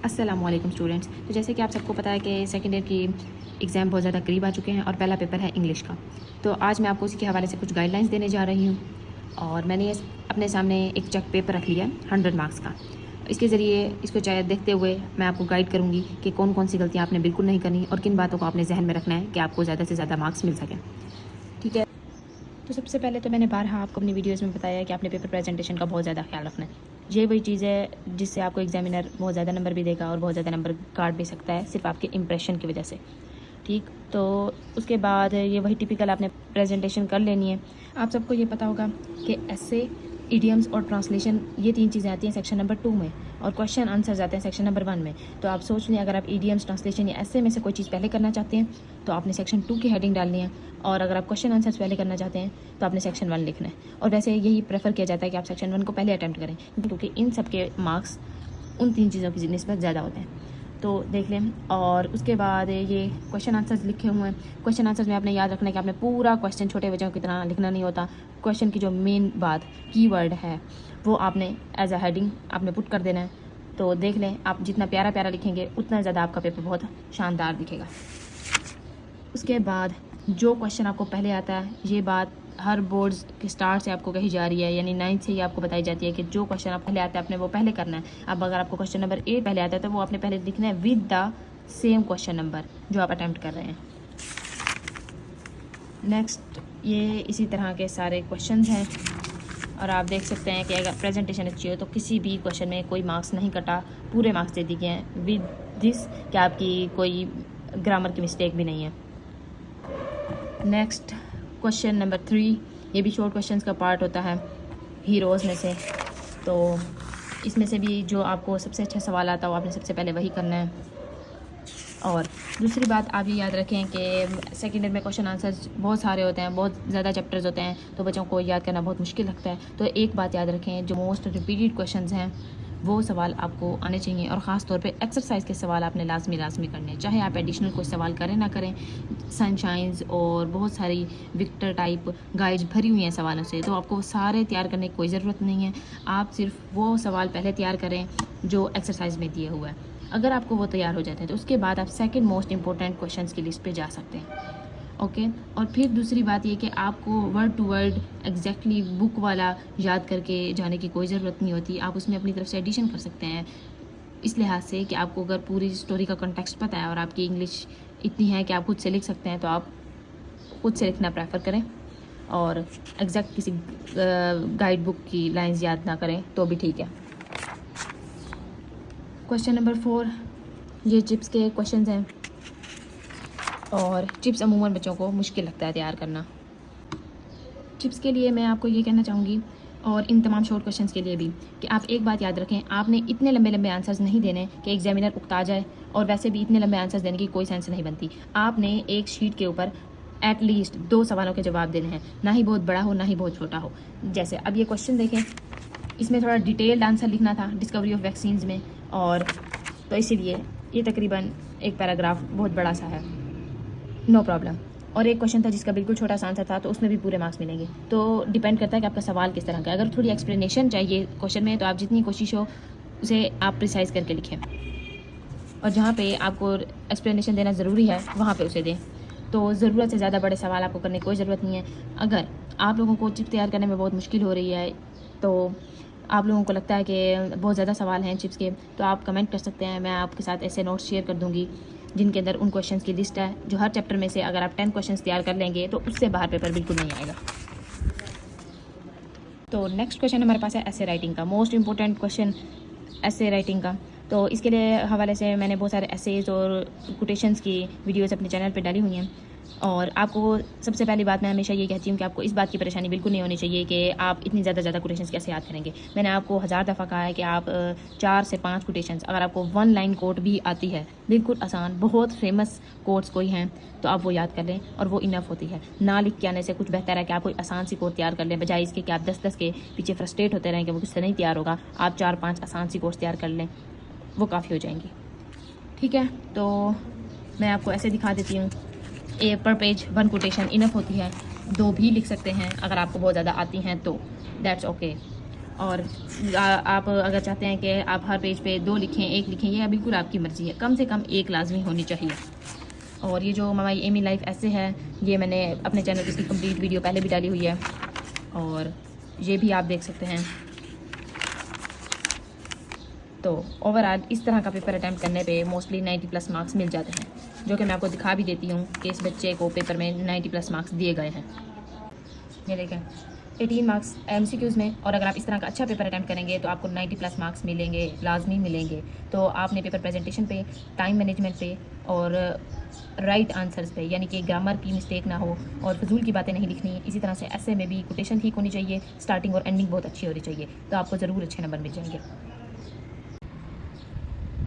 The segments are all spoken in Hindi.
अस्सलामुअलैकुम स्टूडेंट्स। तो जैसे कि आप सबको पता है कि सेकेंड ईयर की एग्ज़ाम बहुत ज़्यादा करीब आ चुके हैं और पहला पेपर है इंग्लिश का। तो आज मैं आपको उसी के हवाले से कुछ गाइडलाइंस देने जा रही हूँ और मैंने अपने सामने एक चेक पेपर रख लिया है 100 मार्क्स का। इसके ज़रिए इसको चाहे देखते हुए मैं आपको गाइड करूँगी कि कौन कौन सी गलतियाँ आपने बिल्कुल नहीं करनी और किन बातों को आपने जहन में रखना है कि आपको ज़्यादा से ज़्यादा मार्क्स मिल सकें। ठीक है, तो सबसे पहले तो मैंने बारहा आपको अपनी वीडियोज़ में बताया है कि आपने पेपर प्रेजेंटेशन का बहुत ज़्यादा ख्याल रखना है। ये वही चीज़ है जिससे आपको एग्जामिनर बहुत ज़्यादा नंबर भी देगा और बहुत ज़्यादा नंबर काट भी सकता है सिर्फ आपके इंप्रेशन की वजह से। ठीक, तो उसके बाद ये वही टिपिकल आपने प्रेजेंटेशन कर लेनी है। आप सबको ये पता होगा कि ऐसे इडियम्स और ट्रांसलेशन ये 3 चीज़ें आती हैं सेक्शन नंबर 2 में और क्वेश्चन आंसर्स आते हैं सेक्शन नंबर 1 में। तो आप सोच लें, अगर आप इडियम्स, ट्रांसलेशन या ऐसे में से कोई चीज़ पहले करना चाहते हैं तो आपने सेक्शन 2 की हेडिंग डालनी है, और अगर आप क्वेश्चन आंसर्स पहले करना चाहते हैं तो आपने सेक्शन 1 लिखना है। और वैसे यही प्रेफर किया जाता है कि आप सेक्शन 1 को पहले अटैम्प्ट करें क्योंकि इन सब के मार्क्स उन 3 चीज़ों की निस्बत ज़्यादा होते हैं। तो देख लें, और उसके बाद ये क्वेश्चन आंसर्स लिखे हुए हैं। क्वेश्चन आंसर्स में आपने याद रखना है कि आपने पूरा क्वेश्चन छोटे बच्चों की तरह लिखना नहीं होता। क्वेश्चन की जो मेन बात कीवर्ड है वो आपने एज अ हेडिंग आपने पुट कर देना है। तो देख लें, आप जितना प्यारा प्यारा लिखेंगे उतना ज़्यादा आपका पेपर बहुत शानदार दिखेगा। उसके बाद जो क्वेश्चन आपको पहले आता है, ये बात हर बोर्ड्स के स्टार्ट से आपको कही जा रही है, यानी 9th से ही आपको बताई जाती है कि जो क्वेश्चन आप पहले आता है आपने वो पहले करना है। अब अगर आपको क्वेश्चन नंबर 8 पहले आता है तो वो आपने पहले लिखना है with the same question number जो आप अटैम्प्ट कर रहे हैं। नेक्स्ट, ये इसी तरह के सारे क्वेश्चन हैं और आप देख सकते हैं कि अगर प्रेजेंटेशन अच्छी हो तो किसी भी क्वेश्चन में कोई मार्क्स नहीं कटा, पूरे मार्क्स दे दिए हैं विद दिस कि आपकी कोई ग्रामर की मिस्टेक भी नहीं है। नेक्स्ट, क्वेश्चन नंबर 3, ये भी शॉर्ट क्वेश्चंस का पार्ट होता है हीरोज़ में से। तो इसमें से भी जो आपको सबसे अच्छा सवाल आता है वो आपने सबसे पहले वही करना है। और दूसरी बात आप ये याद रखें कि सेकेंड ईयर में क्वेश्चन आंसर्स बहुत सारे होते हैं, बहुत ज़्यादा चैप्टर्स होते हैं, तो बच्चों को याद करना बहुत मुश्किल लगता है। तो एक बात याद रखें, जो मोस्ट रिपीटेड क्वेश्चंस हैं वो सवाल आपको आने चाहिए, और ख़ास तौर पे एक्सरसाइज के सवाल आपने लाजमी करने हैं, चाहे आप एडिशनल कोई सवाल करें ना करें। सनशाइंस और बहुत सारी विक्टर टाइप गाइड्स भरी हुई हैं सवालों से, तो आपको सारे तैयार करने की कोई ज़रूरत नहीं है। आप सिर्फ वो सवाल पहले तैयार करें जो एक्सरसाइज में दिए हुआ है। अगर आपको वो तैयार हो जाते हैं तो उसके बाद आप सेकंड मोस्ट इंपॉर्टेंट क्वेश्चंस की लिस्ट पे जा सकते हैं। ओके, और फिर दूसरी बात ये कि आपको word to word exactly book वाला याद करके जाने की कोई ज़रूरत नहीं होती। आप उसमें अपनी तरफ से एडिशन कर सकते हैं, इस लिहाज से कि आपको अगर पूरी स्टोरी का कॉन्टेक्स्ट पता है और आपकी इंग्लिश इतनी है कि आप खुद से लिख सकते हैं तो आप खुद से लिखना प्रेफर करें, और एग्जैक्ट किसी गाइड बुक की लाइंस याद ना करें तो भी ठीक है। क्वेश्चन नंबर 4, ये चिप्स के क्वेश्चंस हैं और चिप्स अमूमन बच्चों को मुश्किल लगता है तैयार करना। चिप्स के लिए मैं आपको ये कहना चाहूँगी, और इन तमाम शॉर्ट क्वेश्चंस के लिए भी, कि आप एक बात याद रखें, आपने इतने लंबे लंबे आंसर्स नहीं देने कि एग्जामिनर उकता जाए, और वैसे भी इतने लंबे आंसर्स देने की कोई सेंस नहीं बनती। आपने एक शीट के ऊपर एटलीस्ट 2 सवालों के जवाब देने हैं, ना ही बहुत बड़ा हो ना ही बहुत छोटा हो। जैसे अब ये क्वेश्चन देखें, इसमें थोड़ा डिटेल्ड आंसर लिखना था डिस्कवरी ऑफ वैक्सीन्स में, और तो इसीलिए ये तकरीबन एक पैराग्राफ बहुत बड़ा सा है, नो प्रॉब्लम। और एक क्वेश्चन था जिसका बिल्कुल छोटा सा आंसर था, तो उसमें भी पूरे मार्क्स मिलेंगे। तो डिपेंड करता है कि आपका सवाल किस तरह का है। अगर थोड़ी एक्सप्लेनेशन चाहिए क्वेश्चन में तो आप जितनी कोशिश हो उसे आप प्रिसाइज करके लिखें, और जहाँ पे आपको एक्सप्लेनेशन देना ज़रूरी है वहाँ पे उसे दें। तो ज़रूरत से ज़्यादा बड़े सवाल आपको करने की कोई ज़रूरत नहीं है। अगर आप लोगों को चिप्स तैयार करने में बहुत मुश्किल हो रही है, तो आप लोगों को लगता है कि बहुत ज़्यादा सवाल हैं चिप्स के, तो आप कमेंट कर सकते हैं। मैं आपके साथ ऐसे नोट्स शेयर कर दूँगी जिनके अंदर उन क्वेश्चंस की लिस्ट है, जो हर चैप्टर में से अगर आप 10 क्वेश्चंस तैयार कर लेंगे तो उससे बाहर पेपर बिल्कुल नहीं आएगा। तो नेक्स्ट क्वेश्चन हमारे पास है ऐसे राइटिंग का, मोस्ट इंपॉर्टेंट क्वेश्चन ऐसे राइटिंग का। तो इसके लिए हवाले से मैंने बहुत सारे एसेज और कोटेशंस की वीडियोस अपने चैनल पे डाली हुई हैं। और आपको सबसे पहली बात मैं हमेशा ये कहती हूँ कि आपको इस बात की परेशानी बिल्कुल नहीं होनी चाहिए कि आप इतनी ज़्यादा कोटेशंस कैसे याद करेंगे। मैंने आपको 1000 दफ़ा कहा है कि आप 4 से 5 कोटेशंस, अगर आपको 1 लाइन कोट भी आती है, बिल्कुल आसान, बहुत फेमस कोट्स कोई हैं तो आप वो याद कर लें और वो इनफ होती है। ना लिख के आने से कुछ बेहतर है कि आप कोई आसान सी कोट तैयार कर लें, बजाय इसके कि आप 10 के पीछे फ्रस्ट्रेट होते रहें कि वो किससे नहीं तैयार होगा। आप 4-5 आसान सी कोट्स तैयार कर लें, वो काफ़ी हो जाएंगी। ठीक है, तो मैं आपको ऐसे दिखा देती हूँ। पर पेज 1 कोटेशन इनफ होती है, 2 भी लिख सकते हैं अगर आपको बहुत ज़्यादा आती हैं तो दैट्स ओके। और आप अगर चाहते हैं कि आप हर पेज पे 2 लिखें, 1 लिखें, ये बिल्कुल आपकी मर्ज़ी है, कम से कम 1 लाजमी होनी चाहिए। और ये जो माई एमी लाइफ ऐसे है, ये मैंने अपने चैनल पर इसकी कंप्लीट वीडियो पहले भी डाली हुई है और ये भी आप देख सकते हैं। तो ओवरऑल इस तरह का पेपर अटैम्प्ट करने पे मोस्टली 90+ मार्क्स मिल जाते हैं, जो कि मैं आपको दिखा भी देती हूँ कि इस बच्चे को पेपर में 90+ मार्क्स दिए गए हैं। ये देखें 18 मार्क्स MCQs में, और अगर आप इस तरह का अच्छा पेपर अटैम्प्ट करेंगे तो आपको 90+ मार्क्स मिलेंगे, लाजमी मिलेंगे। तो आपने पेपर प्रेजेंटेशन पे, टाइम मैनेजमेंट पे और राइट आंसर्स पे, यानी कि ग्रामर की मिस्टेक ना हो और फजूल की बातें नहीं लिखनी। इसी तरह से ऐसे में भी कोटेशन ठीक होनी चाहिए, स्टार्टिंग और एंडिंग बहुत अच्छी होनी चाहिए, तो आपको ज़रूर अच्छे नंबर मिल जाएंगे।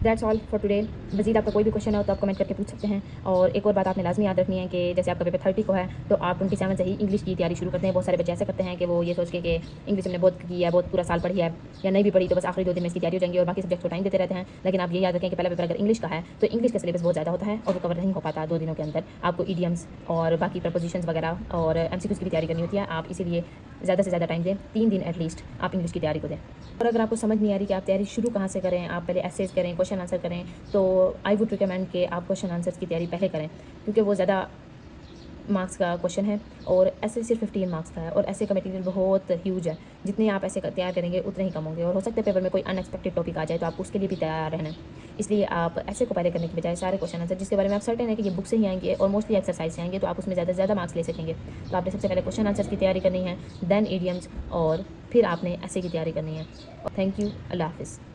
That's all for today. मज़ीद आपका कोई भी क्वेश्चन हो तो आप कमेंट करके पूछ सकते हैं। और एक और बात आपने लाजमी याद रखनी है कि जैसे आपका पेपर 30 को है तो आप 27 से ही इंग्लिश की तैयारी शुरू करते हैं। बहुत सारे बच्चे ऐसे करते हैं कि वो ये सोच के कि इंग्लिश हमने बहुत की है, बहुत पूरा साल पढ़ी है या नहीं भी पढ़ी, तो बस आखिरी 2 दिन में इसकी तैयारी हो जाएंगी और बाकी सब्जेक्ट को टाइम देते रहते हैं। लेकिन आप ये याद रखें कि पहला पेपर अगर इंग्लिश का है तो इंग्लिश का सिलेबस बहुत ज़्यादा होता है और वो कवर नहीं हो पाता 2 दिनों के अंदर। आपको ईडियम्स और बाकी प्रपोजिशंस वगैरह और MCQs की भी तैयारी करनी होती है। आप इसीलिए ज़्यादा से ज़्यादा टाइम दें, 3 दिन एटलीस्ट आप इंग्लिश की तैयारी को दें। और अगर आपको समझ नहीं आ रही कि आप तैयारी शुरू कहाँ से करें, आप पहले एसेज करें, क्वेश्चन आंसर करें, तो आई वुड रिकमेंड कि आप क्वेश्चन आंसर्स की तैयारी पहले करें, क्योंकि वो ज़्यादा मार्क्स का क्वेश्चन है और ऐसे सिर्फ 15 मार्क्स का है और ऐसे का मटेरियल बहुत ह्यूज है। जितने आप ऐसे तैयार करेंगे उतने ही कम होंगे और हो सकता है पेपर में कोई अनएक्सपेक्टेड टॉपिक आ जाए तो आप उसके लिए भी तैयार रहना। इसलिए आप ऐसे को पहले करने के बजाय सारे क्वेश्चन आंसर जिसके बारे में आप सर्टेन है कि ये बुक से ही आएंगे और मोस्टली एक्सरसाइज से आएंगे, तो आप उसमें ज़्यादा से ज़्यादा मार्क्स ले सकेंगे। तो आपने सबसे पहले क्वेश्चन आंसर की तैयारी करनी है, देन ईडियम्स, और फिर आपने ऐसे की तैयारी करनी है। Thank you. अल्लाह हाफिज़।